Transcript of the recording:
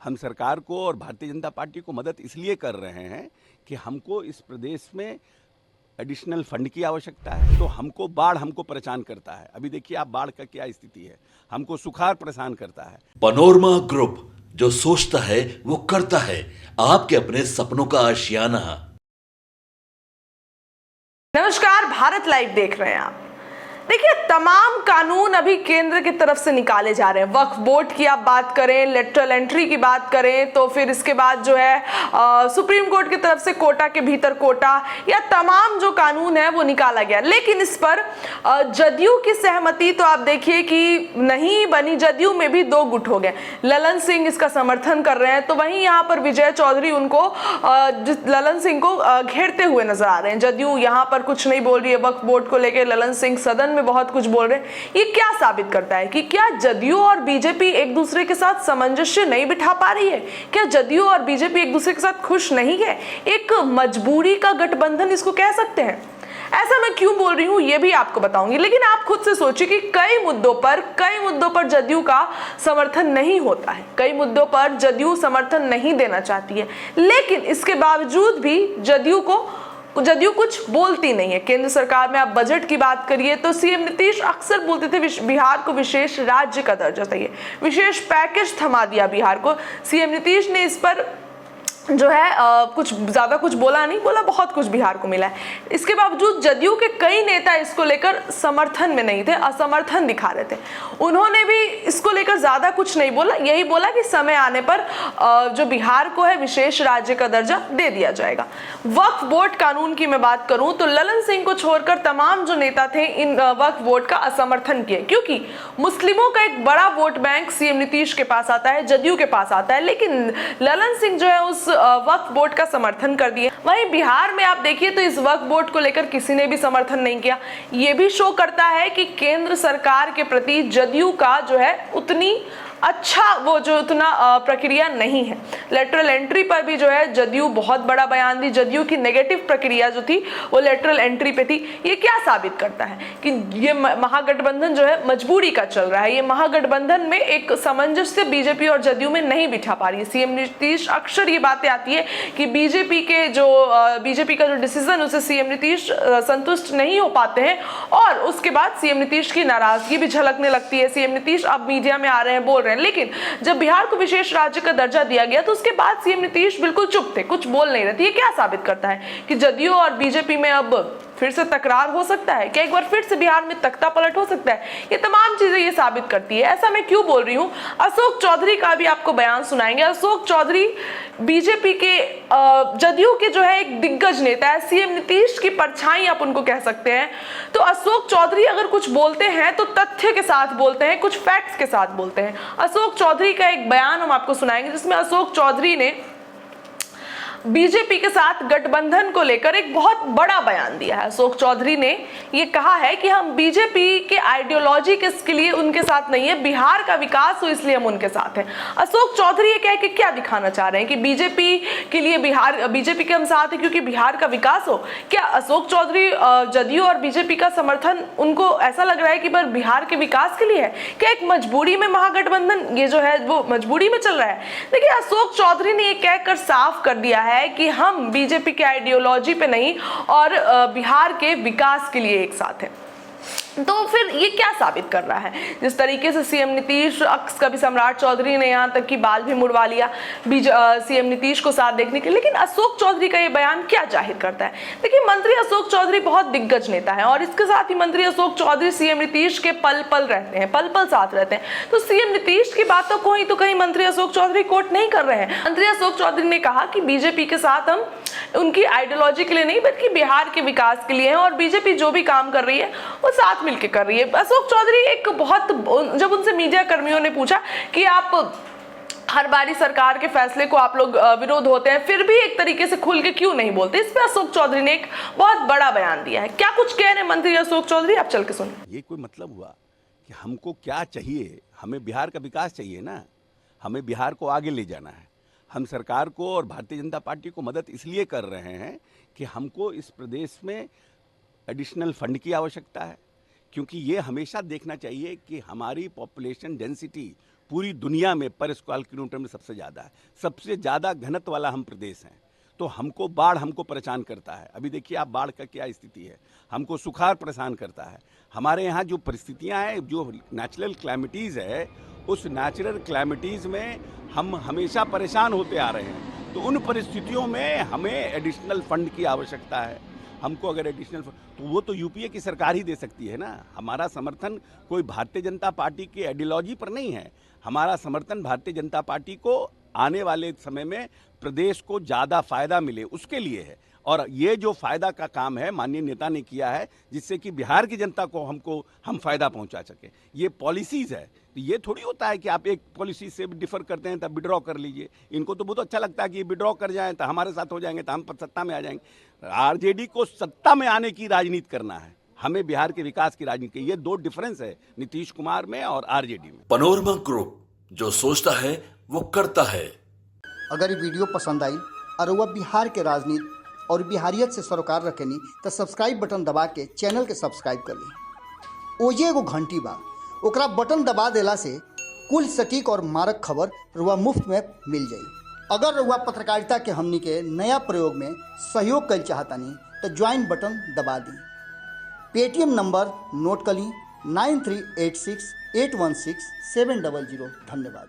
हम सरकार को और भारतीय जनता पार्टी को मदद इसलिए कर रहे हैं कि हमको इस प्रदेश में एडिशनल फंड की आवश्यकता है। तो बाढ़ हमको परेशान करता है। अभी देखिए आप बाढ़ का क्या स्थिति है, हमको सुखाड़ परेशान करता है। पनोरमा ग्रुप, जो सोचता है वो करता है। आपके अपने सपनों का आशियाना। नमस्कार, भारत लाइव देख रहे हैं आप। देखिए, तमाम कानून अभी केंद्र की तरफ से निकाले जा रहे हैं। वक्फ बोर्ड की आप बात करें, लेटरल एंट्री की बात करें, तो फिर इसके बाद जो है सुप्रीम कोर्ट की तरफ से कोटा के भीतर कोटा, या तमाम जो कानून है वो निकाला गया। लेकिन इस पर जदयू की सहमति तो आप देखिए कि नहीं बनी। जदयू में भी दो गुट हो गए। ललन सिंह इसका समर्थन कर रहे हैं, तो वहीं यहाँ पर विजय चौधरी उनको ललन सिंह को घेरते हुए नजर आ रहे हैं। जदयू यहाँ पर कुछ नहीं बोल रही है वक्फ बोर्ड को लेकर, ललन सिंह सदन में बहुत कुछ बोल रहे हैं। ये क्या साबित करता है कि क्या जदयू और बीजेपी एक दूसरे के साथ सामंजस्य नहीं बिठा पा रही है? क्या जदयू और बीजेपी एक दूसरे के साथ खुश नहीं है? एक मजबूरी का गठबंधन इसको कह सकते हैं। ऐसा मैं क्यों बोल रही हूं ये भी आपको बताऊंगी, लेकिन आप खुद से सोचिए कि कई मुद्दों पर जदयू का समर्थन नहीं होता है। कई मुद्दों पर जदयू समर्थन नहीं देना चाहती है, लेकिन इसके बावजूद भी जदयू कुछ बोलती नहीं है। केंद्र सरकार में आप बजट की बात करिए तो सीएम नीतीश अक्सर बोलते थे बिहार को विशेष राज्य का दर्जा चाहिए, विशेष पैकेज थमा दिया बिहार को। सीएम नीतीश ने इस पर जो है कुछ ज्यादा कुछ बोला नहीं, बोला बहुत कुछ बिहार को मिला है। इसके बावजूद जदयू के कई नेता इसको लेकर समर्थन में नहीं थे, असमर्थन दिखा रहे थे। उन्होंने भी इसको लेकर ज्यादा कुछ नहीं बोला, यही बोला कि समय आने पर जो बिहार को है विशेष राज्य का दर्जा दे दिया जाएगा। वक्फ बोर्ड कानून की मैं बात करूं तो ललन सिंह को छोड़कर तमाम जो नेता थे इन वक्फ बोर्ड का असमर्थन किए, क्योंकि मुस्लिमों का एक बड़ा वोट बैंक सीएम नीतीश के पास आता है, जदयू के पास आता है, लेकिन ललन सिंह जो है उस वक्फ बोर्ड का समर्थन कर दिए। वहीं बिहार में आप देखिए तो इस वक्फ बोर्ड को लेकर किसी ने भी समर्थन नहीं किया। ये भी शो करता है कि केंद्र सरकार के प्रति जदयू का जो है उतना प्रक्रिया नहीं है। लेटरल एंट्री पर भी जो है जदयू बहुत बड़ा बयान दी। जदयू की नेगेटिव प्रक्रिया जो थी वो लेटरल एंट्री पे थी। ये क्या साबित करता है कि ये महागठबंधन जो है मजबूरी का चल रहा है। ये महागठबंधन में एक सामंजस्य बीजेपी और जदयू में नहीं बिठा पा रही है। सीएम नीतीश अक्सर ये बातें आती है कि बीजेपी का जो डिसीजन उसे सीएम नीतीश संतुष्ट नहीं हो पाते हैं, और उसके बाद सीएम नीतीश की नाराजगी भी झलकने लगती है। सीएम नीतीश अब मीडिया में आ रहे हैं, बोल रहे हैं, लेकिन जब बिहार को विशेष राज्य का दर्जा दिया गया तो उसके बाद सीएम नीतीश बिल्कुल चुप थे, कुछ बोल नहीं रहे थे। ये क्या साबित करता है कि जदयू और बीजेपी में अब फिर से तकरार हो सकता है? क्या एक बार फिर से बिहार में तख्ता पलट हो सकता है? ये तमाम चीजें ये साबित करती है। ऐसा मैं क्यों बोल रही हूँ? अशोक चौधरी का भी आपको बयान सुनाएंगे। अशोक चौधरी बीजेपी के जदयू के जो है एक दिग्गज नेता है, सीएम नीतीश की परछाई आप उनको कह सकते हैं। तो अशोक चौधरी अगर कुछ बोलते हैं तो तथ्य के साथ बोलते हैं, कुछ फैक्ट्स के साथ बोलते हैं। अशोक चौधरी का एक बयान हम आपको सुनाएंगे जिसमें अशोक चौधरी ने बीजेपी के साथ गठबंधन को लेकर एक बहुत बड़ा बयान दिया है। अशोक चौधरी ने ये कहा है कि हम बीजेपी के आइडियोलॉजी के लिए उनके साथ नहीं है, बिहार का विकास हो इसलिए हम उनके साथ हैं। अशोक चौधरी ये कह के क्या दिखाना चाह रहे हैं कि बीजेपी के हम साथ हैं क्योंकि बिहार का विकास हो? क्या अशोक चौधरी जदयू और बीजेपी का समर्थन उनको ऐसा लग रहा है कि बस बिहार के विकास के लिए है? क्या एक मजबूरी में महागठबंधन ये जो है वो मजबूरी में चल रहा है? देखिए, अशोक चौधरी ने ये कहकर साफ कर दिया है कि हम बीजेपी के आइडियोलॉजी पे नहीं और बिहार के विकास के लिए एक साथ हैं। तो फिर ये क्या साबित कर रहा है? जिस तरीके से सीएम नीतीश कभी सम्राट चौधरी ने यहाँ तक कि बाल भी मुड़वा लिया सीएम नीतीश को साथ देखने के लिए, लेकिन अशोक चौधरी का ये बयान क्या जाहिर करता है? देखिए, मंत्री अशोक चौधरी बहुत दिग्गज नेता है और इसके साथ ही मंत्री अशोक चौधरी सीएम नीतीश के पल पल साथ रहते हैं। तो सीएम नीतीश की बातों को ही तो कहीं मंत्री अशोक चौधरी कोट नहीं कर रहे हैं। मंत्री अशोक चौधरी ने कहा कि बीजेपी के साथ हम उनकी आइडियोलॉजी के लिए नहीं बल्कि बिहार के विकास के लिए हैं, और बीजेपी जो भी काम कर रही है वो साथ मिलकर कर रही है। अशोक चौधरी जब उनसे मीडिया कर्मियों ने पूछा कि आप हर बारी सरकार के फैसले को आप लोग विरोध होते हैं, फिर भी एक तरीके से खुल के क्यों नहीं बोलते, इस पे अशोक चौधरी ने एक बहुत बड़ा बयान दिया है। क्या कुछ कह रहे हैं मंत्री अशोक चौधरी, आप चल के सुनिए। ये कोई मतलब हुआ कि हमको क्या चाहिए? हमें बिहार का विकास चाहिए ना, हमें बिहार को आगे ले जाना है। हम सरकार को और भारतीय जनता पार्टी को मदद इसलिए कर रहे हैं कि हमको इस प्रदेश में एडिशनल फंड की आवश्यकता है, क्योंकि ये हमेशा देखना चाहिए कि हमारी पॉपुलेशन डेंसिटी पूरी दुनिया में पर स्क्वायर किलोमीटर में सबसे ज़्यादा है। सबसे ज़्यादा घनत्व वाला हम प्रदेश हैं। तो हमको बाढ़ हमको परेशान करता है। अभी देखिए आप बाढ़ का क्या स्थिति है, हमको सुखाड़ परेशान करता है। हमारे यहाँ जो परिस्थितियाँ हैं, जो नेचुरल क्लैमिटीज़ है, उस नेचुरल क्लैमिटीज़ में हम हमेशा परेशान होते आ रहे हैं। तो उन परिस्थितियों में हमें एडिशनल फंड की आवश्यकता है। हमको अगर एडिशनल तो वो तो यूपीए की सरकार ही दे सकती है ना। हमारा समर्थन कोई भारतीय जनता पार्टी की आइडियोलॉजी पर नहीं है। हमारा समर्थन भारतीय जनता पार्टी को आने वाले समय में प्रदेश को ज़्यादा फायदा मिले उसके लिए है। और ये जो फायदा का काम है माननीय नेता ने किया है, जिससे कि बिहार की जनता को हम फायदा पहुंचा सके। ये पॉलिसीज़ है। तो ये थोड़ी होता है कि आप एक पॉलिसी से डिफर करते हैं तब विड्रॉ कर लीजिए। इनको तो बहुत अच्छा लगता है कि विड्रॉ कर जाएं तो हमारे साथ हो जाएंगे, तो हम सत्ता में आ जाएंगे। आरजेडी को सत्ता में आने की राजनीति करना है, हमें बिहार के विकास की राजनीति। ये दो डिफरेंस है नीतीश कुमार में और आरजेडी में। पैनोरमा ग्रुप, जो सोचता है वो करता है। अगर ये वीडियो पसंद आई और वह बिहार के राजनीति और बिहारियत से सरोकार रखेनी तो सब्सक्राइब बटन दबा के चैनल के सब्सक्राइब कर ली। ओजे एगो घंटी बा, ओकरा बटन दबा देला से कुल सटीक और मारक खबर रुआ मुफ्त में मिल जाई। अगर रुआ पत्रकारिता के हमनी के नया प्रयोग में सहयोग कर चाहतानी तो ज्वाइन बटन दबा दी। पेटीएम नंबर नोट कर ली 9386816700। धन्यवाद।